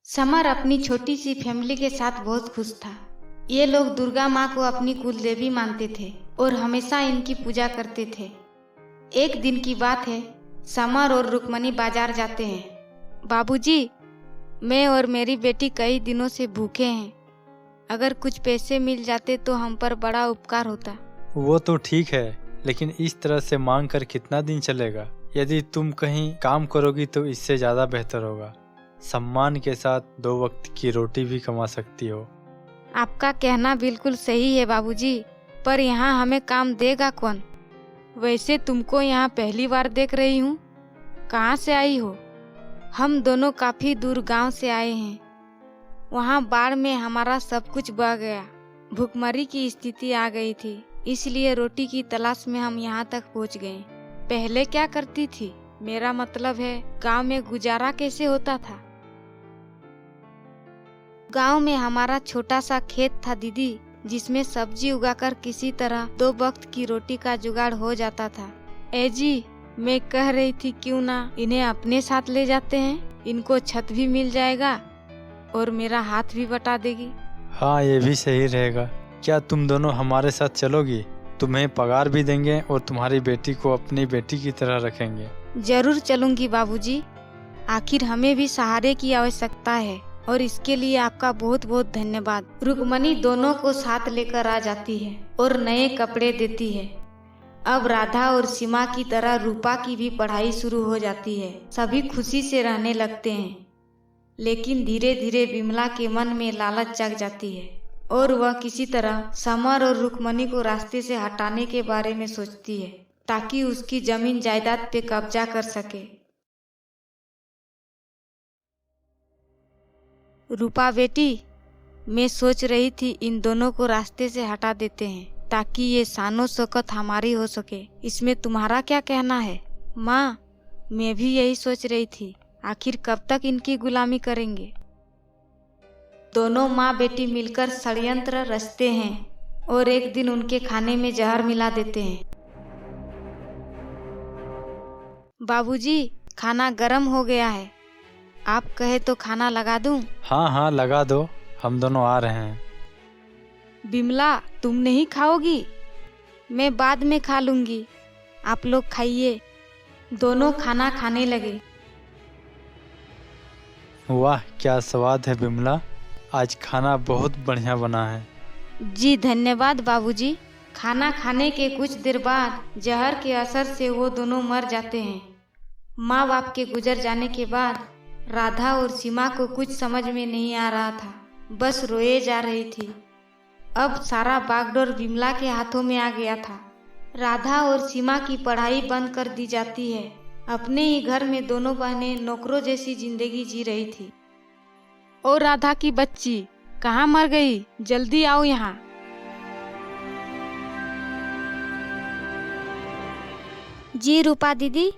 Summer अपनी छोटी सी family के साथ बहुत खुश था। ये लोग दुर्गा माँ को अपनी कुल देवी मानते थे और हमेशा इनकी पूजा करते थे। एक दिन की बात है, समर और रुक्मणी बाजार जाते हैं। बाबूजी, मैं और मेरी बेटी कई दिनों से भूखे हैं। अगर कुछ पैसे मिल जाते तो हम पर बड़ा उपकार होता। वो तो ठीक है, लेकिन इस तरह से मांग कर कितना दिन चलेगा? यदि तुम कहीं काम करोगी तो इससे ज्यादा बेहतर होगा। सम्मान के साथ 2 वक्त की रोटी भी कमा सकती हो। आपका कहना बिल्कुल सही है बाबूजी, पर यहाँ हमें काम देगा कौन? वैसे तुमको यहाँ पहली बार देख रही हूँ। कहाँ से आई हो? हम दोनों काफी दूर गांव से आए हैं। वहाँ बाढ़ में हमारा सब कुछ बह गया। भूखमरी की स्थिति आ गई थी, इसलिए रोटी की तलाश में हम यहाँ तक पहुँच गए। पहले क्या करती थी? मेरा मतलब है, गांव में गुजारा कैसे होता था? गांव में हमारा छोटा सा खेत था दीदी, जिसमें सब्जी उगाकर किसी तरह 2 वक्त की रोटी का जुगाड़ हो जाता था। जी, मैं कह रही थी क्यों ना इन्हें अपने साथ ले जाते हैं। इनको छत भी मिल जाएगा और मेरा हाथ भी बटा देगी। हाँ, ये भी सही रहेगा। क्या तुम दोनों हमारे साथ चलोगी? तुम्हें पगार भी देंगे और तुम्हारी बेटी को अपनी बेटी की तरह रखेंगे। जरूर चलूंगी बाबूजी। आखिर हमें भी सहारे की आवश्यकता है और इसके लिए आपका बहुत बहुत धन्यवाद। रुक्मणी दोनों को साथ लेकर आ जाती है और नए कपड़े देती है। अब राधा और सीमा की तरह रूपा की भी पढ़ाई शुरू हो जाती है। सभी खुशी से रहने लगते हैं, लेकिन धीरे धीरे विमला के मन में लालच जग जाती है और वह किसी तरह समर और रुक्मणी को रास्ते से हटाने के बारे में सोचती है, ताकि उसकी जमीन जायदाद पे कब्जा कर सके। रूपा बेटी, मैं सोच रही थी इन दोनों को रास्ते से हटा देते हैं ताकि ये शानो शौकत हमारी हो सके। इसमें तुम्हारा क्या कहना है? माँ, मैं भी यही सोच रही थी। आखिर कब तक इनकी गुलामी करेंगे? दोनों माँ बेटी मिलकर षड्यंत्र रचते हैं और एक दिन उनके खाने में जहर मिला देते हैं। बाबूजी, खाना गर्म हो गया है। आप कहे तो खाना लगा दूं? हाँ हाँ, लगा दो, हम दोनों आ रहे हैं। बिमला, तुम नहीं खाओगी? मैं बाद में खा लूंगी, आप लोग खाइए। दोनों खाना खाने लगे। वाह, क्या स्वाद है बिमला, आज खाना बहुत बढ़िया बना है। जी धन्यवाद बाबूजी। खाना खाने के कुछ देर बाद जहर के असर से वो दोनों मर जाते हैं। माँ बाप के गुजर जाने के बाद राधा और सीमा को कुछ समझ में नहीं आ रहा था, बस रोए जा रही थी। अब सारा बागडोर विमला के हाथों में आ गया था। राधा और सीमा की पढ़ाई बंद कर दी जाती है। अपने ही घर में दोनों बहनें नौकरों जैसी जिंदगी जी रही थी। ओ राधा की बच्ची, कहाँ मर गई? जल्दी आओ यहाँ। जी रूपा दीदी,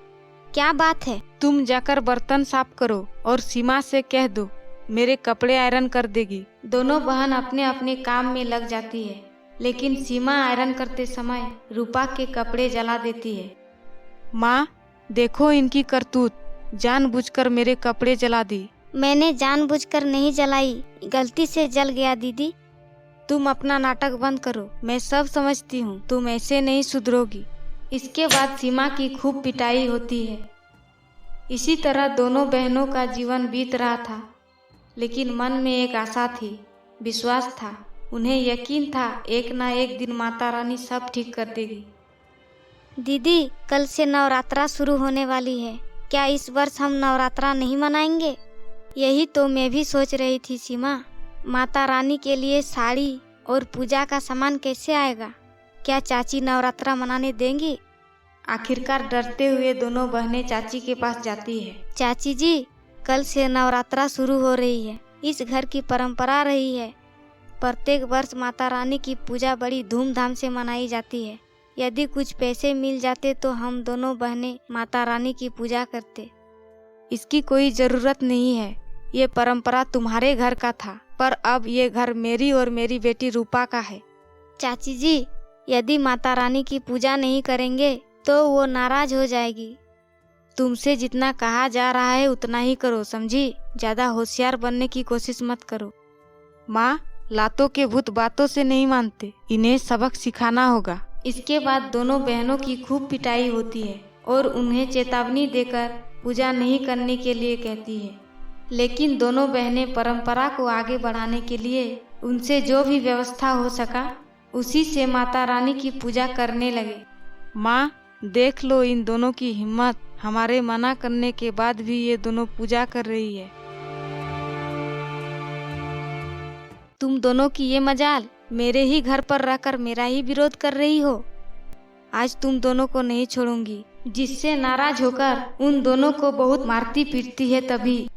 क्या बात है? तुम जाकर बर्तन साफ करो और सीमा से कह दो मेरे कपड़े आयरन कर देगी। दोनों बहन अपने अपने काम में लग जाती है, लेकिन सीमा आयरन करते समय रूपा के कपड़े जला देती है। माँ, देखो इनकी करतूत, जानबूझकर मेरे कपड़े जला दी। मैंने जानबूझकर नहीं जलाई, गलती से जल गया दीदी। तुम अपना नाटक बंद करो, मैं सब समझती हूँ, तुम ऐसे नहीं सुधरोगी। इसके बाद सीमा की खूब पिटाई होती है। इसी तरह दोनों बहनों का जीवन बीत रहा था, लेकिन मन में एक आशा थी, विश्वास था। उन्हें यकीन था एक ना एक दिन माता रानी सब ठीक कर देगी। दीदी, कल से नवरात्रा शुरू होने वाली है। क्या इस वर्ष हम नवरात्रा नहीं मनाएंगे? यही तो मैं भी सोच रही थी सीमा। माता रानी के लिए साड़ी और पूजा का सामान कैसे आएगा? क्या चाची नवरात्रा मनाने देंगी? आखिरकार डरते हुए दोनों बहनें चाची के पास जाती है। चाची जी, कल से नवरात्रा शुरू हो रही है। इस घर की परंपरा रही है, प्रत्येक वर्ष माता रानी की पूजा बड़ी धूमधाम से मनाई जाती है। यदि कुछ पैसे मिल जाते तो हम दोनों बहनें माता रानी की पूजा करते। इसकी कोई जरूरत नहीं है, ये परंपरा तुम्हारे घर का था, पर अब ये घर मेरी और मेरी बेटी रूपा का है। चाची जी, यदि माता रानी की पूजा नहीं करेंगे तो वो नाराज हो जाएगी। तुमसे जितना कहा जा रहा है उतना ही करो, समझी? ज्यादा होशियार बनने की कोशिश मत करो। माँ, लातों के भूत बातों से नहीं मानते, इन्हें सबक सिखाना होगा। इसके बाद दोनों बहनों की खूब पिटाई होती है और उन्हें चेतावनी देकर पूजा नहीं करने के लिए कहती है। लेकिन दोनों बहनें परंपरा को आगे बढ़ाने के लिए उनसे जो भी व्यवस्था हो सका उसी से माता रानी की पूजा करने लगे। माँ, देख लो इन दोनों की हिम्मत, हमारे मना करने के बाद भी ये दोनों पूजा कर रही है। तुम दोनों की ये मजाल, मेरे ही घर पर रहकर मेरा ही विरोध कर रही हो। आज तुम दोनों को नहीं छोड़ूंगी। जिससे नाराज होकर उन दोनों को बहुत मारती पीटती है तभी।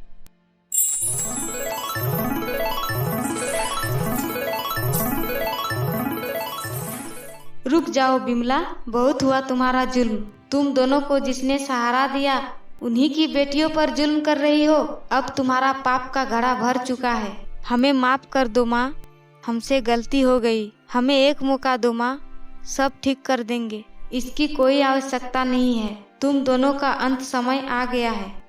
रुक जाओ बिमला, बहुत हुआ तुम्हारा जुल्म। तुम दोनों को जिसने सहारा दिया उन्हीं की बेटियों पर जुल्म कर रही हो। अब तुम्हारा पाप का घड़ा भर चुका है। हमें माफ कर दो माँ, हमसे गलती हो गई। हमें एक मौका दो माँ, सब ठीक कर देंगे। इसकी कोई आवश्यकता नहीं है। तुम दोनों का अंत समय आ गया है।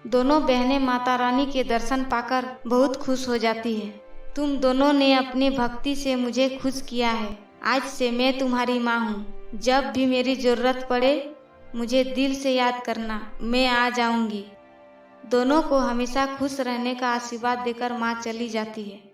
दोनों बहनें माता रानी के दर्शन पाकर बहुत खुश हो जाती है। तुम दोनों ने अपनी भक्ति से मुझे खुश किया है। आज से मैं तुम्हारी माँ हूँ। जब भी मेरी जरूरत पड़े मुझे दिल से याद करना, मैं आ जाऊंगी। दोनों को हमेशा खुश रहने का आशीर्वाद देकर माँ चली जाती है।